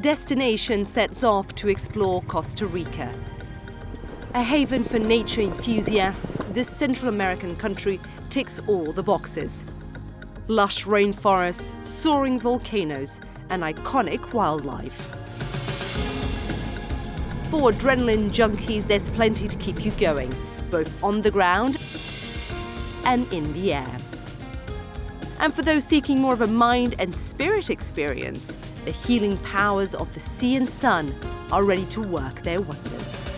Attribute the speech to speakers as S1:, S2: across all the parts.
S1: destination sets off to explore Costa Rica. A haven for nature enthusiasts, this Central American country ticks all the boxes. Lush rainforests, soaring volcanoes, and iconic wildlife. For adrenaline junkies, there's plenty to keep you going, both on the ground and in the air. And for those seeking more of a mind and spirit experience, the healing powers of the sea and sun are ready to work their wonders.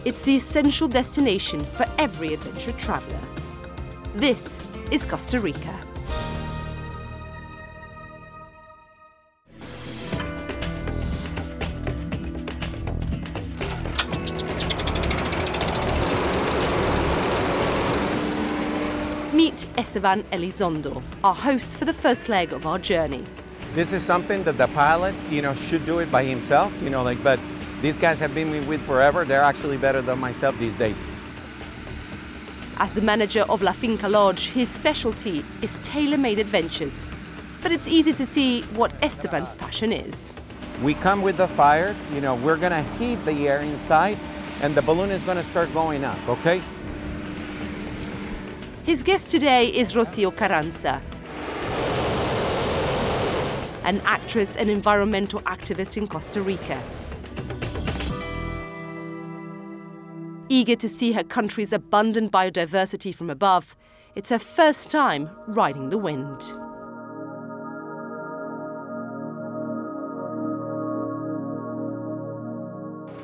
S1: It's the essential destination for every adventure traveler. This is Costa Rica. Meet Esteban Elizondo, our host for the first leg of our journey.
S2: This is something that the pilot, should do it by himself, but these guys have been with forever. They're actually better than myself these days.
S1: As the manager of La Finca Lodge, his specialty is tailor-made adventures. But it's easy to see what Esteban's passion is.
S2: We come with the fire, we're gonna heat the air inside and the balloon is gonna start going up, okay?
S1: His guest today is Rocio Carranza, an actress and environmental activist in Costa Rica. Eager to see her country's abundant biodiversity from above, it's her first time riding the wind.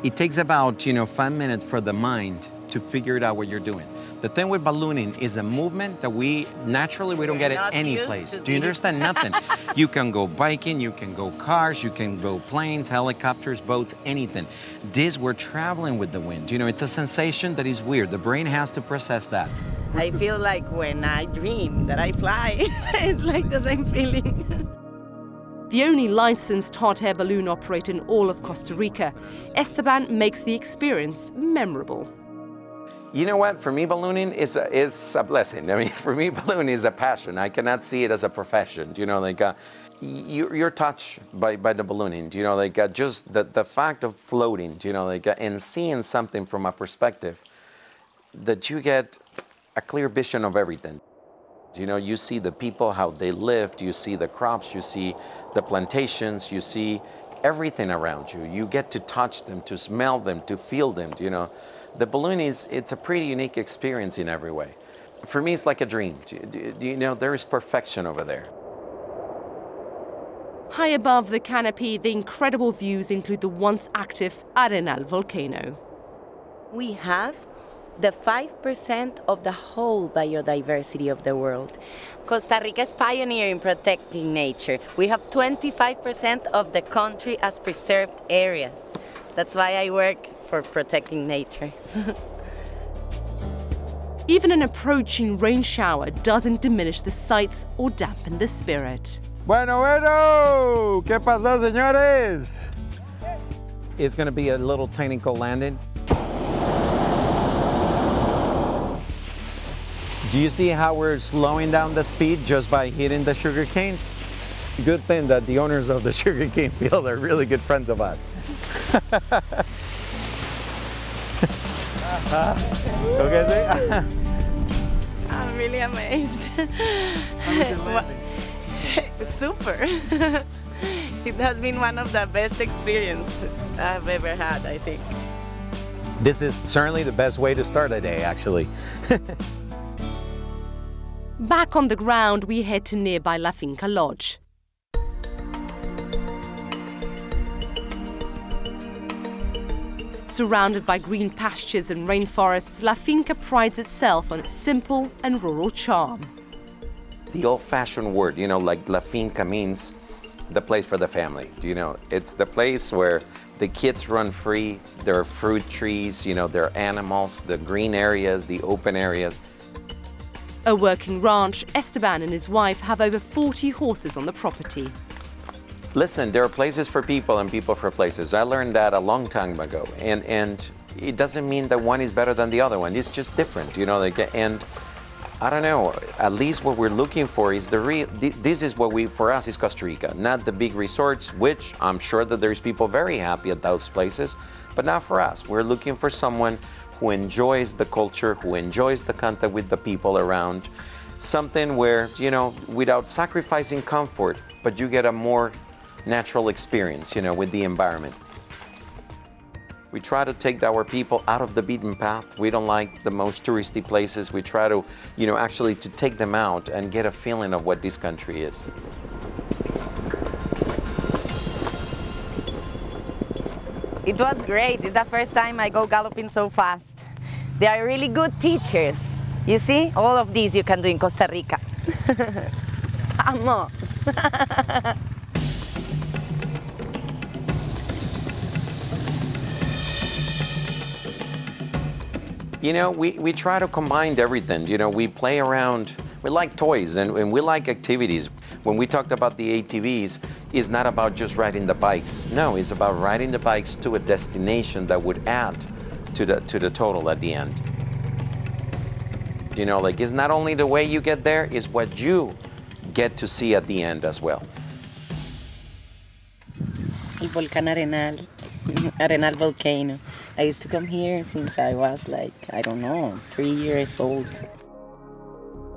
S2: It takes about, 5 minutes for the mind to figure it out what you're doing. The thing with ballooning is a movement that we don't get it any place. Do you understand? Nothing. You can go biking, you can go cars, you can go planes, helicopters, boats, anything. This, we're traveling with the wind. It's a sensation that is weird. The brain has to process that.
S3: I feel like when I dream that I fly. It's like the same feeling.
S1: The only licensed hot air balloon operator in all of Costa Rica, Esteban makes the experience memorable.
S2: You know what? For me, ballooning is a blessing. I mean, for me, ballooning is a passion. I cannot see it as a profession. You're touched by the ballooning. Just the fact of floating. And seeing something from a perspective that you get a clear vision of everything. You see the people, how they lived. You see the crops. You see the plantations. You see everything around you. You get to touch them, to smell them, to feel them. The balloon it's a pretty unique experience in every way. For me, it's like a dream. There is perfection over there.
S1: High above the canopy, the incredible views include the once active Arenal volcano.
S3: We have the 5% of the whole biodiversity of the world. Costa Rica is pioneer in protecting nature. We have 25% of the country as preserved areas. That's why I work for protecting nature.
S1: Even an approaching rain shower doesn't diminish the sights or dampen the spirit.
S2: Bueno, ¿qué pasó, señores? It's going to be a little technical landing. Do you see how we're slowing down the speed just by hitting the sugarcane? Good thing that the owners of the sugarcane field are really good friends of us. Okay,
S3: I'm really amazed. Super. It has been one of the best experiences I've ever had, I think.
S2: This is certainly the best way to start a day, actually.
S1: Back on the ground, we head to nearby La Finca Lodge. Surrounded by green pastures and rainforests, La Finca prides itself on its simple and rural charm.
S2: The old-fashioned word, like La Finca means the place for the family. It's the place where the kids run free, there are fruit trees, there are animals, the green areas, the open areas.
S1: A working ranch, Esteban and his wife have over 40 horses on the property.
S2: Listen, there are places for people and people for places. I learned that a long time ago. And it doesn't mean that one is better than the other one. It's just different, And I don't know, at least what we're looking for is this is what for us is Costa Rica, not the big resorts, which I'm sure that there's people very happy at those places, but not for us. We're looking for someone who enjoys the culture, who enjoys the contact with the people around, something where, you know, without sacrificing comfort, but you get a more natural experience, you know, with the environment. We try to take our people out of the beaten path. We don't like the most touristy places. We try to, you know, actually to take them out and get a feeling of what this country is.
S3: It was great. It's the first time I go galloping so fast. They are really good teachers. You see, all of these you can do in Costa Rica. Vamos!
S2: You know, we try to combine everything. You know, we play around. We like toys and we like activities. When we talked about the ATVs, it's not about just riding the bikes. No, it's about riding the bikes to a destination that would add to the total at the end. You know, like, it's not only the way you get there, it's what you get to see at the end as well.
S3: El volcán Arenal volcano. I used to come here since I was like, I don't know, 3 years old.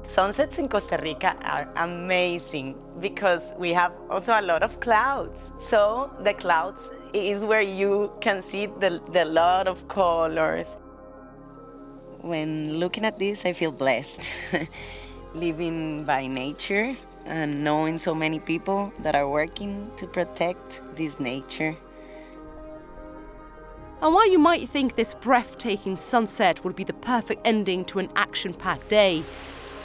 S3: Sunsets in Costa Rica are amazing because we have also a lot of clouds. So the clouds is where you can see the lot of colors. When looking at this, I feel blessed. Living by nature and knowing so many people that are working to protect this nature.
S1: And while you might think this breathtaking sunset would be the perfect ending to an action-packed day,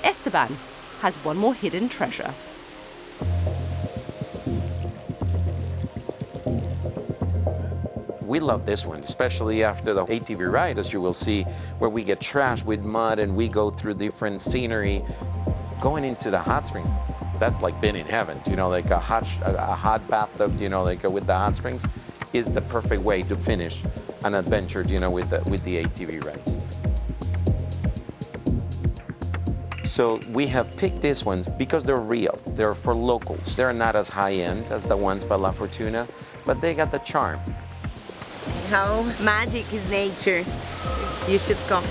S1: Esteban has one more hidden treasure.
S2: We love this one, especially after the ATV ride, as you will see, where we get trashed with mud and we go through different scenery. Going into the hot spring, that's like being in heaven, you know, like a hot bathtub, you know, like with the hot springs, is the perfect way to finish an adventure, you know, with the ATV rides. So we have picked these ones because they're real. They're for locals. They're not as high-end as the ones by La Fortuna, but they got the charm.
S3: How magic is nature. You should come.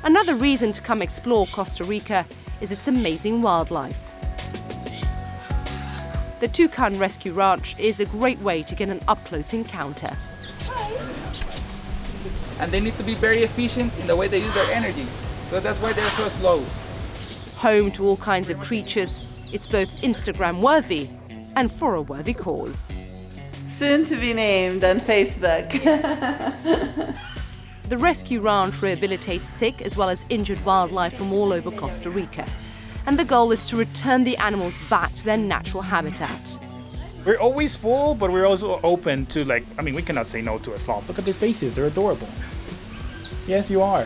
S1: Another reason to come explore Costa Rica is its amazing wildlife. The Tucán Rescue Ranch is a great way to get an up-close encounter.
S4: And they need to be very efficient in the way they use their energy. So that's why they're so slow.
S1: Home to all kinds of creatures, it's both Instagram-worthy and for a worthy cause.
S5: Soon to be named on Facebook.
S1: The Rescue Ranch rehabilitates sick as well as injured wildlife from all over Costa Rica. And the goal is to return the animals back to their natural habitat.
S6: We're always full, but we're also open to, like, I mean, we cannot say no to a sloth. Look at their faces, they're adorable. Yes, you are.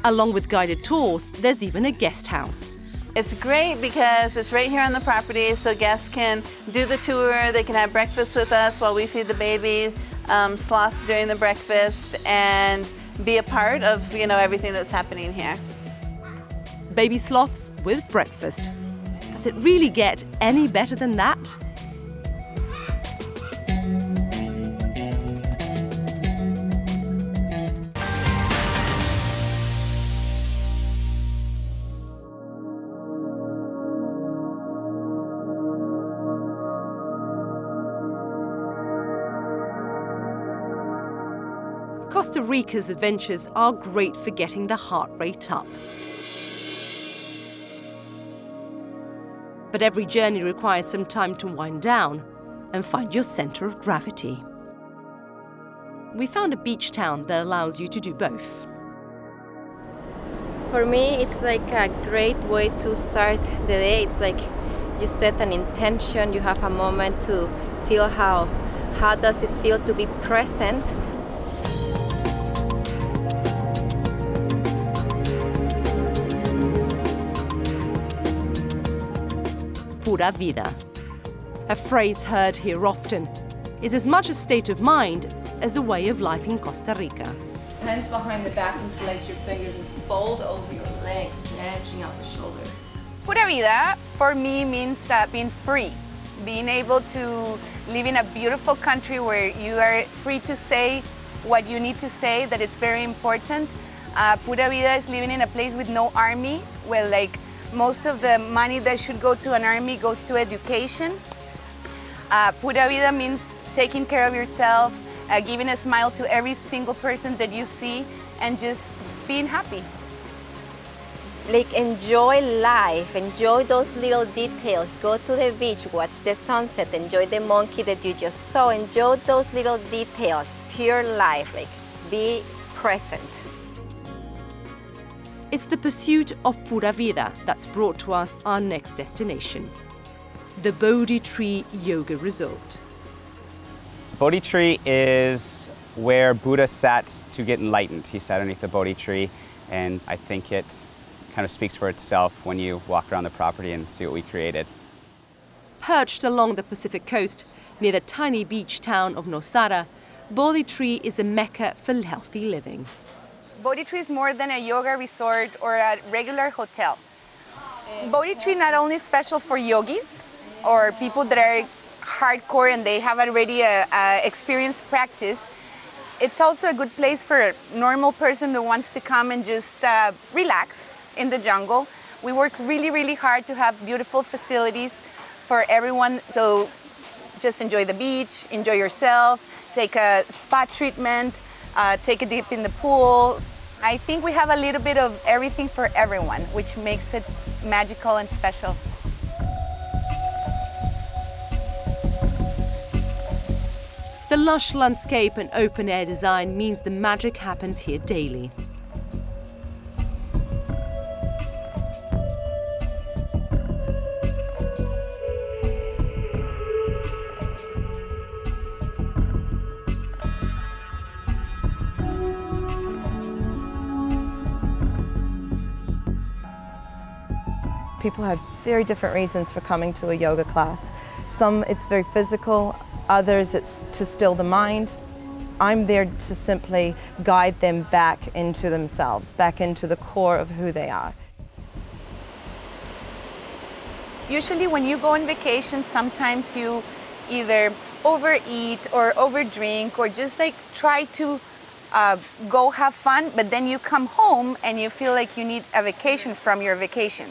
S1: Along with guided tours, there's even a guest house.
S5: It's great because it's right here on the property, so guests can do the tour, they can have breakfast with us while we feed the baby sloths during the breakfast, and be a part of, you know, everything that's happening here.
S1: Baby sloths with breakfast. Does it really get any better than that? Costa Rica's adventures are great for getting the heart rate up. But every journey requires some time to wind down and find your center of gravity. We found a beach town that allows you to do both.
S7: For me, it's like a great way to start the day. It's like you set an intention, you have a moment to feel how does it feel to be present.
S1: Pura vida. A phrase heard here often is as much a state of mind as a way of life in Costa Rica.
S8: Hands behind the back, interlace your fingers and fold over your legs, stretching out the shoulders.
S9: Pura vida, for me, means being free. Being able to live in a beautiful country where you are free to say what you need to say, that it's very important. Pura vida is living in a place with no army, where like most of the money that should go to an army goes to education. Pura vida means taking care of yourself, giving a smile to every single person that you see, and just being happy.
S7: Like, enjoy life, enjoy those little details. Go to the beach, watch the sunset, enjoy the monkey that you just saw. Enjoy those little details, pure life, like be present.
S1: It's the pursuit of pura vida that's brought to us our next destination, the Bodhi Tree Yoga Resort.
S10: Bodhi tree is where Buddha sat to get enlightened. He sat underneath the Bodhi tree, and I think it kind of speaks for itself when you walk around the property and see what we created.
S1: Perched along the Pacific coast, near the tiny beach town of Nosara, Bodhi Tree is a mecca for healthy living.
S9: Bodhi Tree is more than a yoga resort or a regular hotel. Bodhi Tree not only is special for yogis or people that are hardcore and they have already experienced practice, it's also a good place for a normal person who wants to come and just relax in the jungle. We work really, really hard to have beautiful facilities for everyone. So just enjoy the beach, enjoy yourself, take a spa treatment, take a dip in the pool. I think we have a little bit of everything for everyone, which makes it magical and special.
S1: The lush landscape and open-air design means the magic happens here daily.
S11: People have very different reasons for coming to a yoga class. Some it's very physical, others it's to still the mind. I'm there to simply guide them back into themselves, back into the core of who they are.
S9: Usually when you go on vacation, sometimes you either overeat or overdrink or just like try to go have fun, but then you come home and you feel like you need a vacation from your vacation.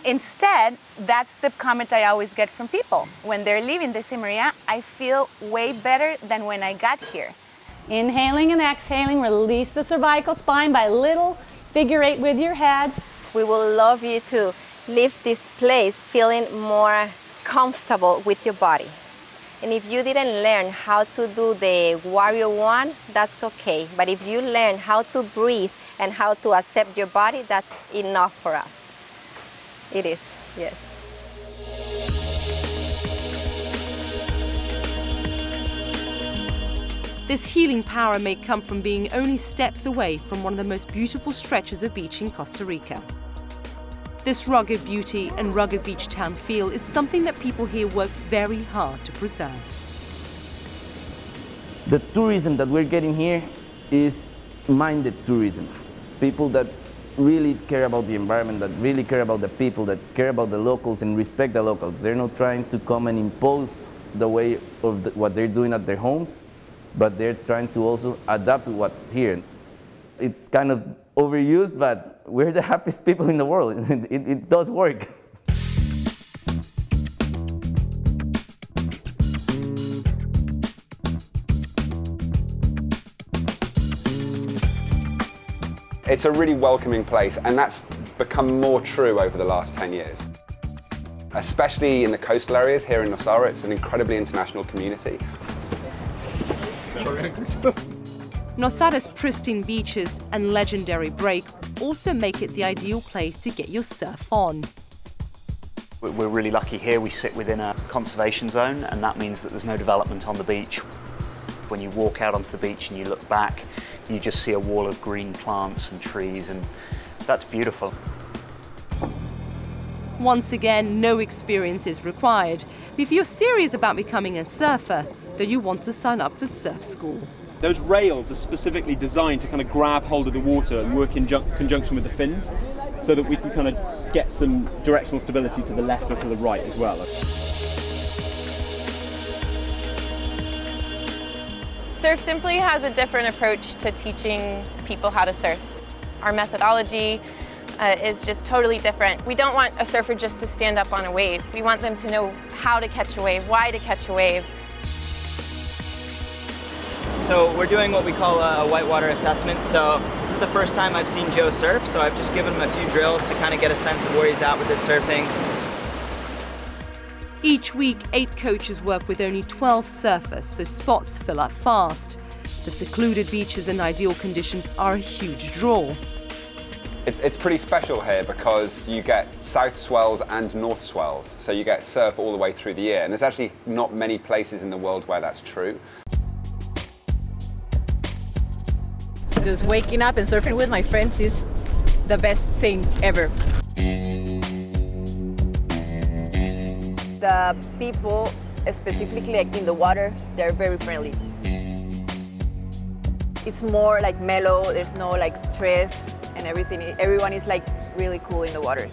S9: Instead, that's the comment I always get from people. When they're leaving, they say, Maria, I feel way better than when I got here.
S8: Inhaling and exhaling, release the cervical spine by little figure eight with your head.
S7: We will love you to leave this place feeling more comfortable with your body. And if you didn't learn how to do the warrior one, that's okay. But if you learn how to breathe and how to accept your body, that's enough for us. It is, yes.
S1: This healing power may come from being only steps away from one of the most beautiful stretches of beach in Costa Rica. This rugged beauty and rugged beach town feel is something that people here work very hard to preserve.
S12: The tourism that we're getting here is minded tourism. People that really care about the environment, that really care about the people, that care about the locals and respect the locals. They're not trying to come and impose the way of what they're doing at their homes, but they're trying to also adapt to what's here. It's kind of overused, but we're the happiest people in the world. It does work.
S13: It's a really welcoming place, and that's become more true over the last 10 years. Especially in the coastal areas here in Nosara, it's an incredibly international community.
S1: Nosara's pristine beaches and legendary break also make it the ideal place to get your surf on.
S14: We're really lucky here. We sit within a conservation zone, and that means that there's no development on the beach. When you walk out onto the beach and you look back, you just see a wall of green plants and trees, and that's beautiful.
S1: Once again, no experience is required. If you're serious about becoming a surfer, that you want to sign up for surf school.
S15: Those rails are specifically designed to kind of grab hold of the water and work in conjunction with the fins, so that we can kind of get some directional stability to the left or to the right as well.
S16: Surf Simply has a different approach to teaching people how to surf. Our methodology is just totally different. We don't want a surfer just to stand up on a wave. We want them to know how to catch a wave, why to catch a wave.
S17: So we're doing what we call a Whitewater Assessment. So this is the first time I've seen Joe surf, so I've just given him a few drills to kind of get a sense of where he's at with his surfing.
S1: Each week, 8 coaches work with only 12 surfers, so spots fill up fast. The secluded beaches and ideal conditions are a huge draw.
S13: It's pretty special here because you get south swells and north swells, so you get surf all the way through the year, and there's actually not many places in the world where that's true.
S18: Just waking up and surfing with my friends is the best thing ever.
S19: The people, specifically like in the water, they're very friendly. It's more like mellow, there's no like stress and everything. Everyone is like really cool in the water.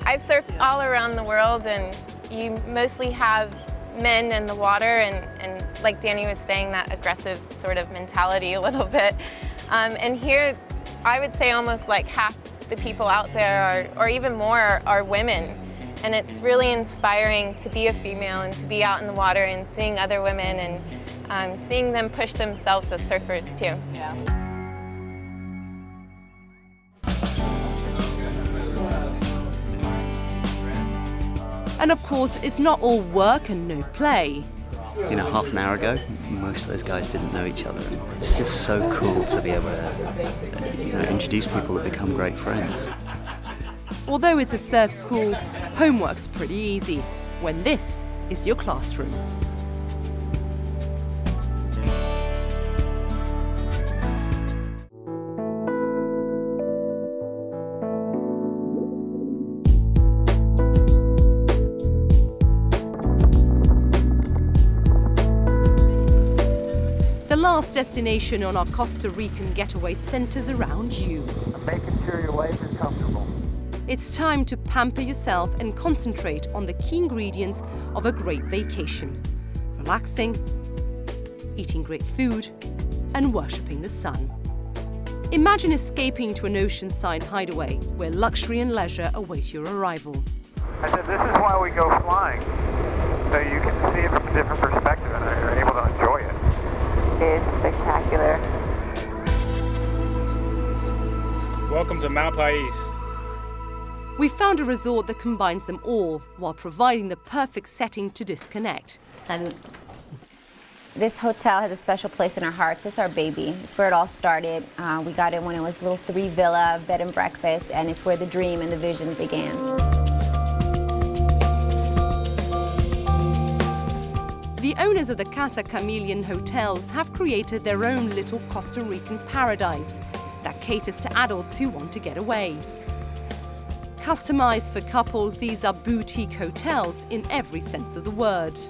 S16: I've surfed all around the world, and you mostly have men in the water and like Danny was saying, that aggressive sort of mentality a little bit. And here, I would say almost like half the people out there or even more are women. And it's really inspiring to be a female and to be out in the water and seeing other women and seeing them push themselves as surfers too.
S19: Yeah.
S1: And of course, it's not all work and no play.
S20: You know, half an hour ago, most of those guys didn't know each other. It's just so cool to be able to, introduce people that become great friends.
S1: Although it's a surf school, homework's pretty easy when this is your classroom. The last destination on our Costa Rican getaway centers around you.
S21: Making sure your wife is comfortable.
S1: It's time to pamper yourself and concentrate on the key ingredients of a great vacation. Relaxing, eating great food, and worshipping the sun. Imagine escaping to an oceanside hideaway where luxury and leisure await your arrival.
S21: I said, this is why we go flying, so you can see it from a different perspective and are able to enjoy it.
S19: It's spectacular.
S6: Welcome to Malpais.
S1: We found a resort that combines them all while providing the perfect setting to disconnect.
S22: Salud. This hotel has a special place in our hearts. It's our baby. It's where it all started. We got it when it was a little 3-villa bed and breakfast, and it's where the dream and the vision began.
S1: The owners of the Casa Chameleon hotels have created their own little Costa Rican paradise that caters to adults who want to get away. Customized for couples, these are boutique hotels in every sense of the word.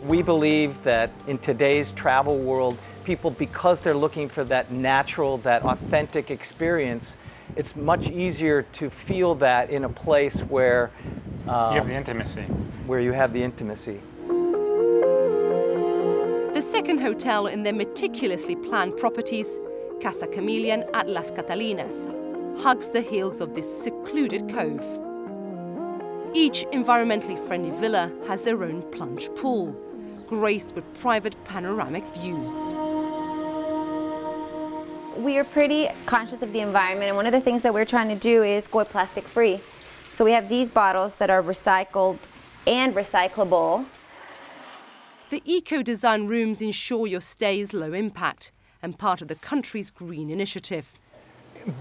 S23: We believe that in today's travel world, people, because they're looking for that natural, that authentic experience, it's much easier to feel that in a place where
S6: you have the intimacy.
S23: Where you have the intimacy.
S1: The second hotel in their meticulously planned properties, Casa Chameleon at Las Catalinas, hugs the hills of this secluded cove. Each environmentally friendly villa has their own plunge pool, graced with private panoramic views.
S22: We are pretty conscious of the environment, and one of the things that we're trying to do is go plastic free. So we have these bottles that are recycled and recyclable.
S1: The eco-design rooms ensure your stay is low impact and part of the country's green initiative.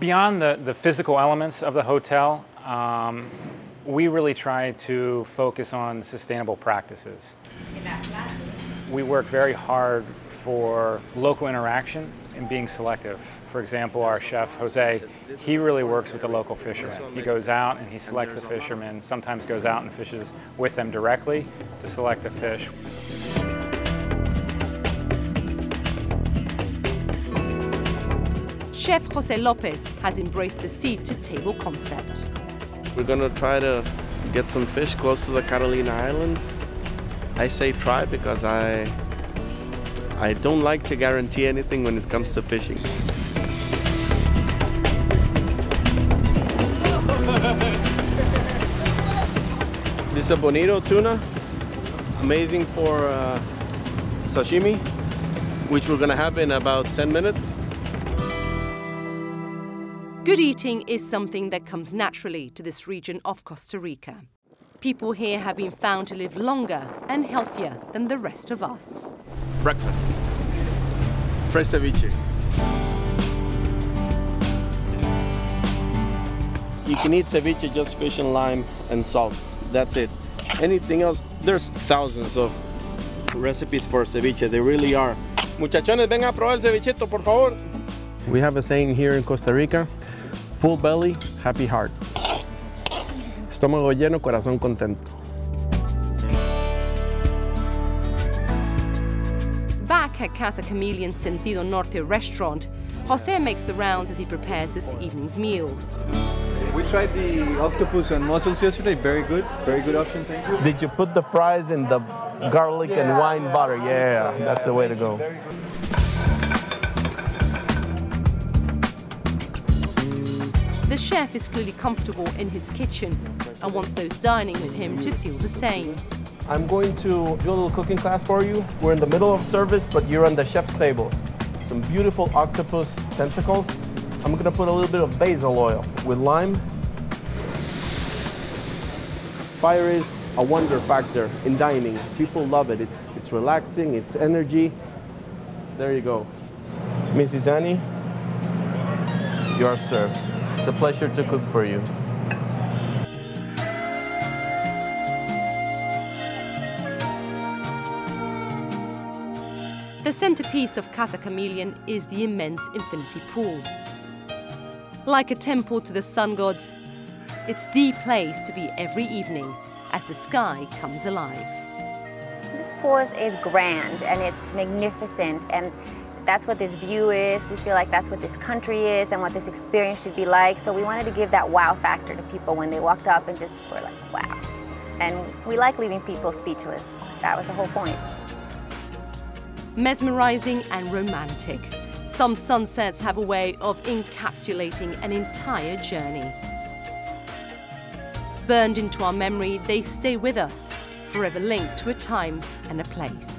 S24: Beyond the physical elements of the hotel, we really try to focus on sustainable practices. We work very hard for local interaction and being selective. For example, our chef, Jose, he really works with the local fishermen. He goes out and he selects the fishermen, sometimes goes out and fishes with them directly to select the fish.
S1: Chef Jose Lopez has embraced the seed-to-table concept.
S2: We're gonna try to get some fish close to the Carolina Islands. I say try because I don't like to guarantee anything when it comes to fishing. This is a bonito tuna, amazing for sashimi, which we're gonna have in about 10 minutes.
S1: Good eating is something that comes naturally to this region of Costa Rica. People here have been found to live longer and healthier than the rest of us.
S2: Breakfast. Fresh ceviche. You can eat ceviche just fish and lime and salt. That's it. Anything else, there's thousands of recipes for ceviche. They really are. Muchachones, vengan a probar el cevichito, por favor. We have a saying here in Costa Rica, full belly, happy heart. Estómago lleno, corazón contento.
S1: Back at Casa Chameleon's Sentido Norte restaurant, Jose makes the rounds as he prepares his evening's meals.
S3: We tried the octopus and mussels yesterday. Very good option, thank you.
S2: Did you put the fries in the garlic and wine butter? Yeah, that's the way to go.
S1: The chef is clearly comfortable in his kitchen and wants those dining with him to feel the same.
S2: I'm going to do a little cooking class for you. We're in the middle of service, but you're on the chef's table. Some beautiful octopus tentacles. I'm gonna put a little bit of basil oil with lime. Fire is a wonder factor in dining. People love it. It's relaxing, it's energy. There you go. Mrs. Annie, you are served. It's a pleasure to cook for you.
S1: The centerpiece of Casa Chameleon is the immense infinity pool. Like a temple to the sun gods, it's the place to be every evening as the sky comes alive.
S22: This pool is grand and it's magnificent, and that's what this view is. We feel like that's what this country is and what this experience should be like. So we wanted to give that wow factor to people when they walked up and just were like, wow. And we like leaving people speechless. That was the whole point.
S1: Mesmerizing and romantic, some sunsets have a way of encapsulating an entire journey. Burned into our memory, they stay with us, forever linked to a time and a place.